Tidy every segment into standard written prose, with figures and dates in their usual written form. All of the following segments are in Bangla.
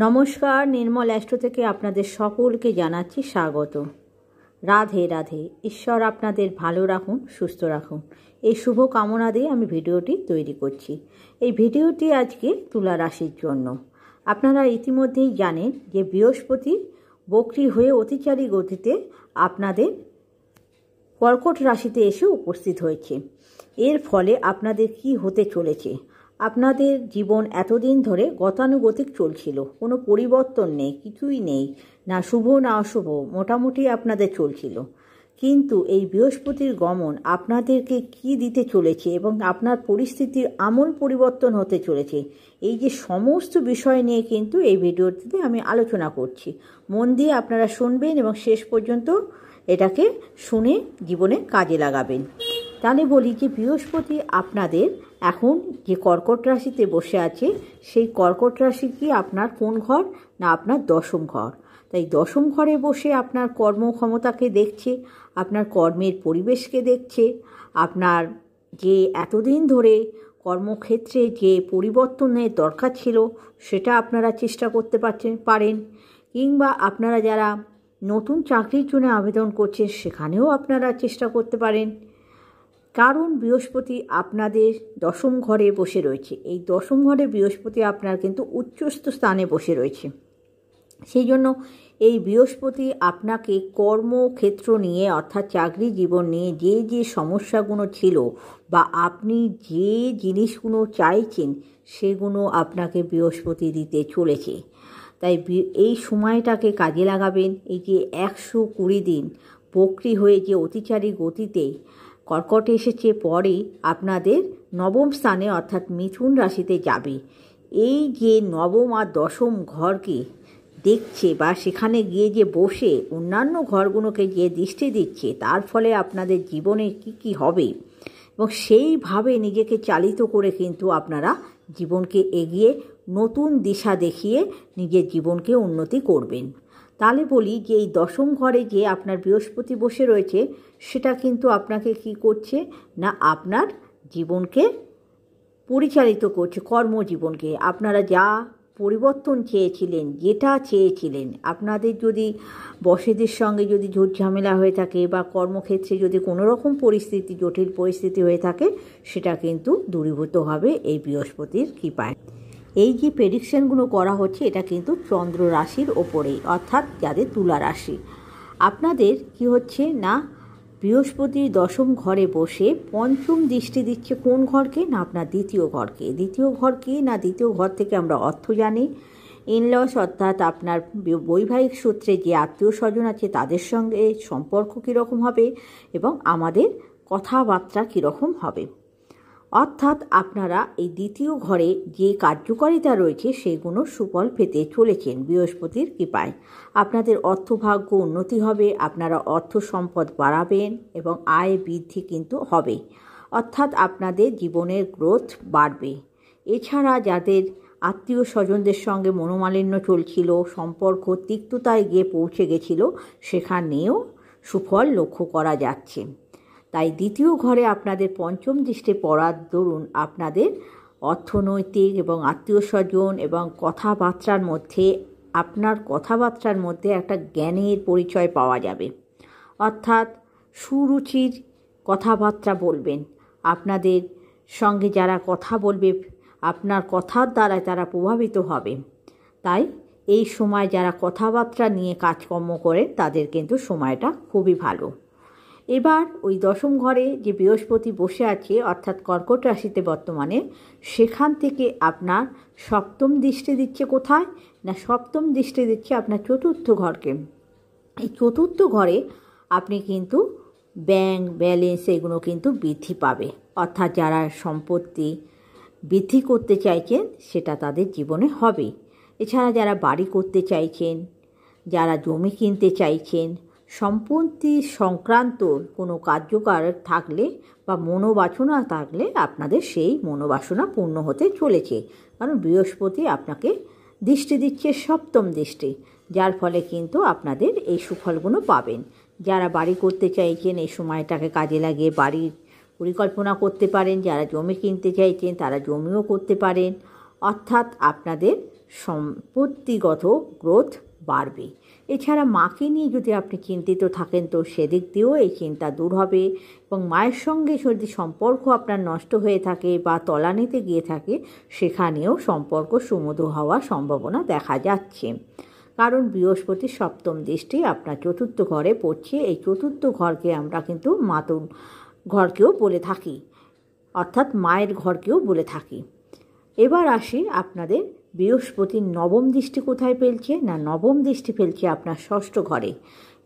নমস্কার, নির্মল অ্যাস্ট্রো থেকে আপনাদের সকলকে জানাচ্ছি স্বাগত। রাধে রাধে। ঈশ্বর আপনাদের ভালো রাখুন, সুস্থ রাখুন, এই শুভ কামনা দিয়ে আমি ভিডিওটি তৈরি করছি। এই ভিডিওটি আজকে তুলা রাশির জন্য। আপনারা ইতিমধ্যেই জানেন যে বৃহস্পতি বক্রী হয়ে অতিচারী গতিতে আপনাদের কর্কট রাশিতে এসে উপস্থিত হয়েছে। এর ফলে আপনাদের কি হতে চলেছে? আপনাদের জীবন এতদিন ধরে গতানুগতিক চলছিল, কোনো পরিবর্তন নেই, কিছুই নেই, না শুভ না অশুভ, মোটামুটি আপনাদের চলছিল। কিন্তু এই বৃহস্পতির গমন আপনাদেরকে কি দিতে চলেছে এবং আপনার পরিস্থিতির আমূল পরিবর্তন হতে চলেছে, এই যে সমস্ত বিষয় নিয়ে কিন্তু এই ভিডিওটিতে আমি আলোচনা করছি। মন দিয়ে আপনারা শুনবেন এবং শেষ পর্যন্ত এটাকে শুনে জীবনে কাজে লাগাবেন। তাহলে বলি যে বৃহস্পতি আপনাদের এখন যে কর্কট রাশিতে বসে আছে, সেই কর্কট রাশি কি আপনার কোন ঘর? না আপনার দশম ঘর। তাই দশম ঘরে বসে আপনার কর্মক্ষমতাকে দেখছে, আপনার কর্মের পরিবেশকে দেখছে, আপনার যে এতদিন ধরে কর্মক্ষেত্রে যে পরিবর্তনের দরকার ছিল সেটা আপনারা চেষ্টা করতে পারেন, কিংবা আপনারা যারা নতুন চাকরির জন্য আবেদন করছেন সেখানেও আপনারা চেষ্টা করতে পারেন। কারণ বৃহস্পতি আপনাদের দশম ঘরে বসে রয়েছে। এই দশম ঘরে বৃহস্পতি আপনার কিন্তু উচ্চস্থ স্থানে বসে রয়েছে। সেই জন্য এই বৃহস্পতি আপনাকে কর্মক্ষেত্র নিয়ে অর্থাৎ চাকরি জীবন নিয়ে যে যে সমস্যাগুলো ছিল বা আপনি যে জিনিসগুলো চাইছেন সেগুলো আপনাকে বৃহস্পতি দিতে চলেছে। তাই এই সময়টাকে কাজে লাগাবেন। এই যে 120 দিন বক্রী হয়ে যে অতিচারী গতিতে কর্কটে এসেছে, পরে আপনাদের নবম স্থানে অর্থাৎ মিথুন রাশিতে যাবে। এই যে নবম আর দশম ঘরকে দেখছে বা সেখানে গিয়ে যে বসে অন্যান্য ঘরগুলোকে যে দৃষ্টি দিচ্ছে, তার ফলে আপনাদের জীবনে কি হবে এবং সেইভাবে নিজেকে চালিত করে কিন্তু আপনারা জীবনকে এগিয়ে নতুন দিশা দেখিয়ে নিজের জীবনকে উন্নতি করবেন। তাহলে বলি যে এই দশম ঘরে যে আপনার বৃহস্পতি বসে রয়েছে সেটা কিন্তু আপনাকে কি করছে না আপনার জীবনকে পরিচালিত করছে, কর্মজীবনকে। আপনারা যা পরিবর্তন চেয়েছিলেন, যেটা চেয়েছিলেন, আপনাদের যদি বসেদের সঙ্গে যদি ঝুট ঝামেলা হয়ে থাকে বা কর্মক্ষেত্রে যদি কোনো রকম পরিস্থিতি, জটিল পরিস্থিতি হয়ে থাকে, সেটা কিন্তু দূরীভূত হবে এই বৃহস্পতির কৃপায়। এই যে প্রেডিকশনগুলো করা হচ্ছে এটা কিন্তু চন্দ্র রাশির ওপরেই, অর্থাৎ যাদের তুলা রাশি। আপনাদের কি হচ্ছে না বৃহস্পতির দশম ঘরে বসে পঞ্চম দৃষ্টি দিচ্ছে কোন ঘরকে? না আপনার দ্বিতীয় ঘরকে। দ্বিতীয় ঘর কি? না দ্বিতীয় ঘর থেকে আমরা অর্থ জানি, ইনলস অর্থাৎ আপনার বৈবাহিক সূত্রে যে আত্মীয় স্বজন আছে তাদের সঙ্গে সম্পর্ক কীরকম হবে এবং আমাদের কথাবার্তা কীরকম হবে। অর্থাৎ আপনারা এই দ্বিতীয় ঘরে যে কার্যকারিতা রয়েছে সেগুলো সুফল পেতে চলেছেন বৃহস্পতির কৃপায়। আপনাদের অর্থভাগ্য উন্নতি হবে, আপনারা অর্থ সম্পদ বাড়াবেন এবং আয় বৃদ্ধি কিন্তু হবে, অর্থাৎ আপনাদের জীবনের গ্রোথ বাড়বে। এছাড়া যাদের আত্মীয় স্বজনদের সঙ্গে মনোমালিন্য চলছিল, সম্পর্ক তিক্ততায় গিয়ে পৌঁছে গেছিল, সেখানেও সুফল লক্ষ্য করা যাচ্ছে। তাই দ্বিতীয় ঘরে আপনাদের পঞ্চম দৃষ্টি পড়ার দরুন আপনাদের অর্থনৈতিক এবং আত্মীয় স্বজন এবং কথাবার্তার মধ্যে আপনার কথাবার্তার মধ্যে একটা জ্ঞানের পরিচয় পাওয়া যাবে, অর্থাৎ সুরুচির কথাবার্তা বলবেন। আপনাদের সঙ্গে যারা কথা বলবে আপনার কথার দ্বারা তারা প্রভাবিত হবে। তাই এই সময় যারা কথাবার্তা নিয়ে কাজকর্ম করে তাদের কিন্তু সময়টা খুবই ভালো। এবার ওই দশম ঘরে যে বৃহস্পতি বসে আছে অর্থাৎ কর্কট রাশিতে বর্তমানে, সেখান থেকে আপনার সপ্তম দৃষ্টি দিচ্ছে কোথায়? না সপ্তম দৃষ্টি দিচ্ছে আপনার চতুর্থ ঘরকে। এই চতুর্থ ঘরে আপনি কিন্তু ব্যাংক ব্যালেন্স এগুলো কিন্তু বৃদ্ধি পাবে, অর্থাৎ যারা সম্পত্তি বৃদ্ধি করতে চাইছেন সেটা তাদের জীবনে হবে। এছাড়া যারা বাড়ি করতে চাইছেন, যারা জমি কিনতে চাইছেন, সম্পত্তি সংক্রান্ত কোনো কার্যকর থাকলে বা মনোবাসনা থাকলে আপনাদের সেই মনোবাসনা পূর্ণ হতে চলেছে। কারণ বৃহস্পতি আপনাকে দৃষ্টি দিচ্ছে সপ্তম দৃষ্টি, যার ফলে কিন্তু আপনাদের এই সুফলগুলো পাবেন। যারা বাড়ি করতে চাইছেন এই সময়টাকে কাজে লাগিয়ে বাড়ির পরিকল্পনা করতে পারেন, যারা জমি কিনতে চাইছেন তারা জমিও করতে পারেন, অর্থাৎ আপনাদের সম্পত্তিগত গ্রোথ বাড়বে। এছাড়া মাকে নিয়ে যদি আপনি চিন্তিত থাকেন তো সেদিক দিয়েও এই চিন্তা দূর হবে, এবং মায়ের সঙ্গে যদি সম্পর্ক আপনার নষ্ট হয়ে থাকে বা তলানিতে গিয়ে থাকে সেখানেও সম্পর্ক সুমধুর হওয়ার সম্ভাবনা দেখা যাচ্ছে। কারণ বৃহস্পতির সপ্তম দৃষ্টি আপনার চতুর্থ ঘরে পড়ছে। এই চতুর্থ ঘরকে আমরা কিন্তু মাতুল ঘরকেও বলে থাকি, অর্থাৎ মায়ের ঘরকেও বলে থাকি। এবার আসি আপনাদের বৃহস্পতির নবম দৃষ্টি কোথায় ফেলছে না, নবম দৃষ্টি ফেলছে আপনার ষষ্ঠ ঘরে।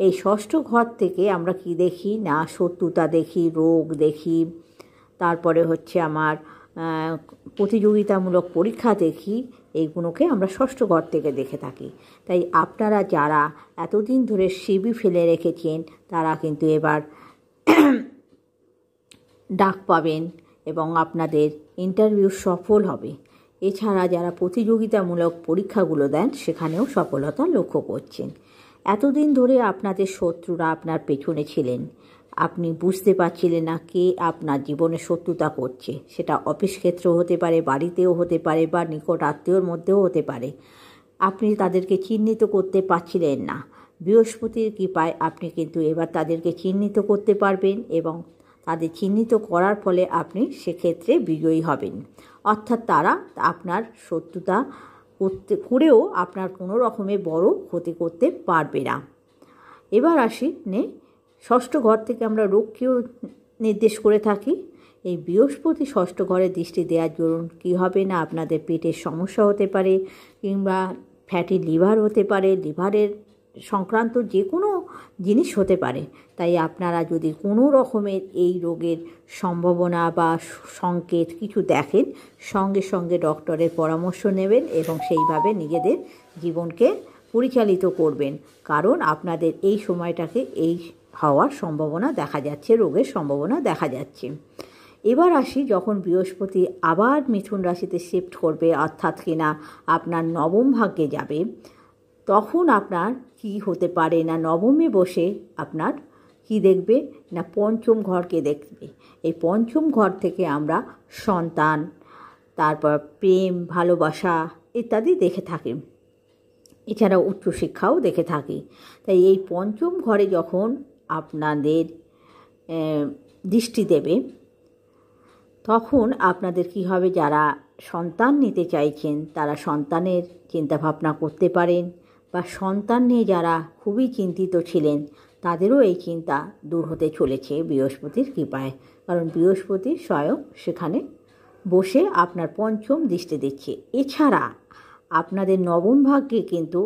এই ষষ্ঠ ঘর থেকে আমরা কি দেখি না, শত্রুতা দেখি, রোগ দেখি, তারপরে হচ্ছে আমার প্রতিযোগিতামূলক পরীক্ষা দেখি। এইগুলোকে আমরা ষষ্ঠ ঘর থেকে দেখে থাকি। তাই আপনারা যারা এতদিন ধরে সিবি ফেলে রেখেছেন তারা কিন্তু এবার ডাক পাবেন এবং আপনাদের ইন্টারভিউ সফল হবে। এছাড়া যারা প্রতিযোগিতামূলক পরীক্ষাগুলো দেন সেখানেও সফলতা লক্ষ্য করছেন। এতদিন ধরে আপনাদের শত্রুরা আপনার পেছনে ছিলেন, আপনি বুঝতে পারছিলেন না কে আপনার জীবনে শত্রুতা করছে। সেটা অফিস ক্ষেত্রেও হতে পারে, বাড়িতেও হতে পারে, বা নিকট আত্মীয়র মধ্যেও হতে পারে। আপনি তাদেরকে চিহ্নিত করতে পারছিলেন না। বৃহস্পতির কৃপায় আপনি কিন্তু এবার তাদেরকে চিহ্নিত করতে পারবেন, এবং তাদের চিহ্নিত করার ফলে আপনি সেক্ষেত্রে বিজয়ী হবেন। অর্থাৎ তারা আপনার শত্রুতা করেও আপনার কোনো রকমের বড় ক্ষতি করতে পারবে না। এবার আসি ষষ্ঠ ঘর থেকে আমরা রোগকেও নির্দেশ করে থাকি। এই বৃহস্পতি ষষ্ঠ ঘরে দৃষ্টি দেওয়ার জন্য কী হবে না, আপনাদের পেটের সমস্যা হতে পারে, কিংবা ফ্যাটি লিভার হতে পারে, লিভারের সংক্রান্ত যে কোনো জিনিস হতে পারে। তাই আপনারা যদি কোনো রকমের এই রোগের সম্ভাবনা বা সংকেত কিছু দেখেন, সঙ্গে সঙ্গে ডক্টরের পরামর্শ নেবেন এবং সেইভাবে নিজেদের জীবনকে পরিচালিত করবেন। কারণ আপনাদের এই সময়টাকে এই হওয়ার সম্ভাবনা দেখা যাচ্ছে, রোগের সম্ভাবনা দেখা যাচ্ছে। এবার আসি, যখন বৃহস্পতি আবার মিথুন রাশিতে শিফট করবে, অর্থাৎ কিনা আপনার নবম ভাগ্যে যাবে, তখন আপনার কি হতে পারে না, নবমে বসে আপনার কি দেখবে না, পঞ্চম ঘরকে দেখবে। এই পঞ্চম ঘর থেকে আমরা সন্তান, তারপর প্রেম, ভালোবাসা ইত্যাদি দেখে থাকি। এছাড়া উচ্চশিক্ষাও দেখে থাকি। তাই এই পঞ্চম ঘরে যখন আপনাদের দৃষ্টি দেবে, তখন আপনাদের কি হবে, যারা সন্তান নিতে চাইছেন তারা সন্তানের চিন্তাভাবনা করতে পারেন, বা সন্তান নিয়ে যারা খুবই চিন্তিত ছিলেন তাদেরও এই চিন্তা দূর হতে চলেছে বৃহস্পতির কৃপায়। কারণ বৃহস্পতি স্বয়ং সেখানে বসে আপনার পঞ্চম দৃষ্টি দিচ্ছে। এছাড়া আপনাদের নবম ভাগ্যে কিন্তু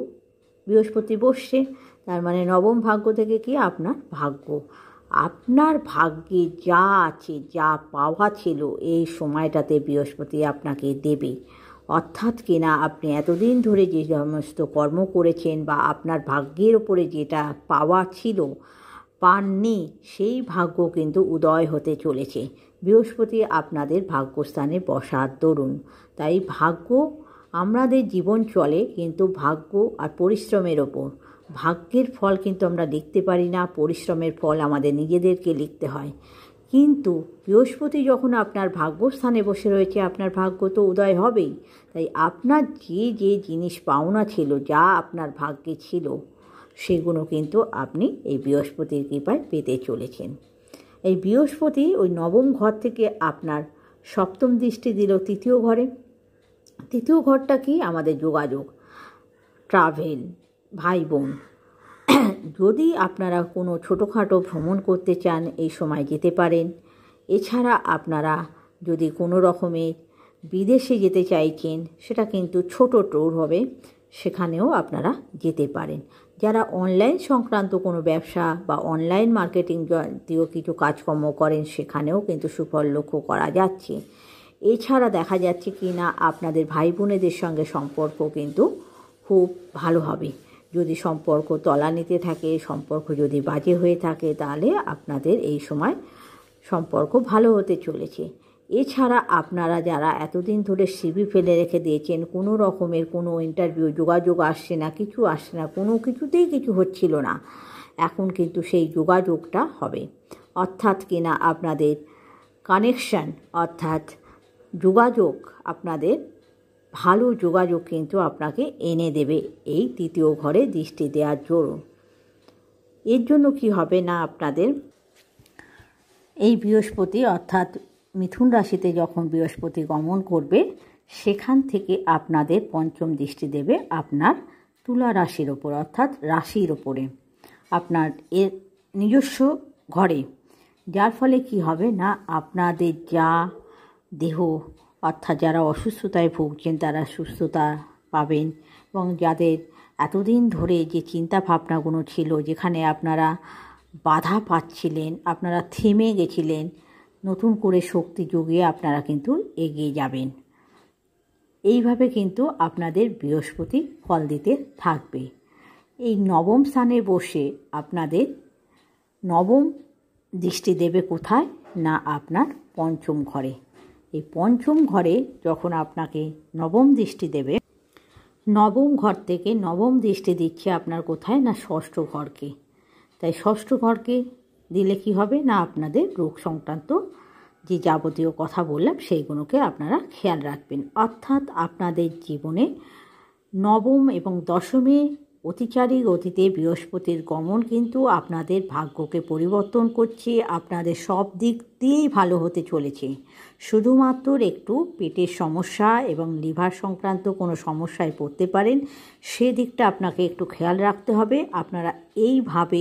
বৃহস্পতি বসছে, তার মানে নবম ভাগ্য থেকে কি আপনার ভাগ্য, আপনার ভাগ্যে যা আছে, যা পাওয়া ছিল এই সময়টাতে বৃহস্পতি আপনাকে দেবে। অর্থাৎ কিনা আপনি এতদিন ধরে যে সমস্ত কর্ম করেছেন বা আপনার ভাগ্যের ওপরে যেটা পাওয়া ছিল পাননি, সেই ভাগ্য কিন্তু উদয় হতে চলেছে। বৃহস্পতি আপনাদের ভাগ্যস্থানে বসার দরুন। তাই ভাগ্য, আমাদের জীবন চলে কিন্তু ভাগ্য আর পরিশ্রমের ওপর। ভাগ্যের ফল কিন্তু আমরা লিখতে পারি না, পরিশ্রমের ফল আমাদের নিজেদেরকে লিখতে হয়। কিন্তু বৃহস্পতি যখন আপনার ভাগ্যস্থানে বসে রয়েছে, আপনার ভাগ্য তো উদয় হবেই। তাই আপনার যে যে জিনিস পাওনা ছিল, যা আপনার ভাগ্যে ছিল, সেগুলো কিন্তু আপনি এই বৃহস্পতির কৃপায় পেতে চলেছেন। এই বৃহস্পতি ওই নবম ঘর থেকে আপনার সপ্তম দৃষ্টি দিল তৃতীয় ঘরে। তৃতীয় ঘরটা কি, আমাদের যোগাযোগ, ট্রাভেল, ভাই বোন। যদি আপনারা কোনো ছোটোখাটো ভ্রমণ করতে চান এই সময় যেতে পারেন। এছাড়া আপনারা যদি কোনো রকমের বিদেশে যেতে চাইছেন, সেটা কিন্তু ছোট ট্যুর হবে, সেখানেও আপনারা যেতে পারেন। যারা অনলাইন সংক্রান্ত কোনো ব্যবসা বা অনলাইন মার্কেটিং জাতীয় কিছু কাজকর্ম করেন, সেখানেও কিন্তু সুফল লক্ষ্য করা যাচ্ছে। এছাড়া দেখা যাচ্ছে কি না, আপনাদের ভাই বোনেদের সঙ্গে সম্পর্ক কিন্তু খুব ভালো হবে। যদি সম্পর্ক তলানিতে থাকে, সম্পর্ক যদি বাজে হয়ে থাকে, তাহলে আপনাদের এই সময় সম্পর্ক ভালো হতে চলেছে। এছাড়া আপনারা যারা এতদিন ধরে সিভি ফেলে রেখে দিয়েছেন, কোনো রকমের কোনো ইন্টারভিউ যোগাযোগ আসছে না, কিছু আসছে না, কোনো কিছুতেই কিছু হচ্ছিল না, এখন কিন্তু সেই যোগাযোগটা হবে। অর্থাৎ কিনা আপনাদের কানেকশান, অর্থাৎ যোগাযোগ আপনাদের ভালো যোগাযোগ কিন্তু আপনাকে এনে দেবে এই তৃতীয় ঘরে দৃষ্টি দেওয়ার জন্য। এর জন্য কি হবে না, আপনাদের এই বৃহস্পতি অর্থাৎ মিথুন রাশিতে যখন বৃহস্পতি গমন করবে, সেখান থেকে আপনাদের পঞ্চম দৃষ্টি দেবে আপনার তুলা রাশির ওপর, অর্থাৎ রাশির ওপরে, আপনার এর নিজস্ব ঘরে। যার ফলে কি হবে না, আপনাদের যা দেহ অর্থাৎ যারা অসুস্থতায় ভুগছেন তারা সুস্থতা পাবেন, এবং যাদের এতদিন ধরে যে চিন্তা ভাবনাগুলো ছিল, যেখানে আপনারা বাধা পাচ্ছিলেন, আপনারা থেমে গেছিলেন, নতুন করে শক্তি জুগিয়ে আপনারা কিন্তু এগিয়ে যাবেন। এইভাবে কিন্তু আপনাদের বৃহস্পতি ফল দিতে থাকবে। এই নবম স্থানে বসে আপনাদের নবম দৃষ্টি দেবে কোথায় না, আপনার পঞ্চম ঘরে। এই পঞ্চম ঘরে যখন আপনাকে নবম দৃষ্টি দেবে, নবম ঘর থেকে নবম দৃষ্টি দিচ্ছে আপনার কোথায় না, ষষ্ঠ ঘরকে। তাই ষষ্ঠ ঘরকে দিলে কি হবে না, আপনাদের রোগ সংক্রান্ত যে যাবতীয় কথা বললাম সেইগুলোকে আপনারা খেয়াল রাখবেন। অর্থাৎ আপনাদের জীবনে নবম এবং দশমে অতিচারী গতিতে বৃহস্পতির গমন কিন্তু আপনাদের ভাগ্যকে পরিবর্তন করছে, আপনাদের সব দিক দিয়েই ভালো হতে চলেছে। শুধুমাত্র একটু পেটের সমস্যা এবং লিভার সংক্রান্ত কোনো সমস্যায় পড়তে পারেন, সেদিকটা আপনাকে একটু খেয়াল রাখতে হবে। আপনারা এইভাবে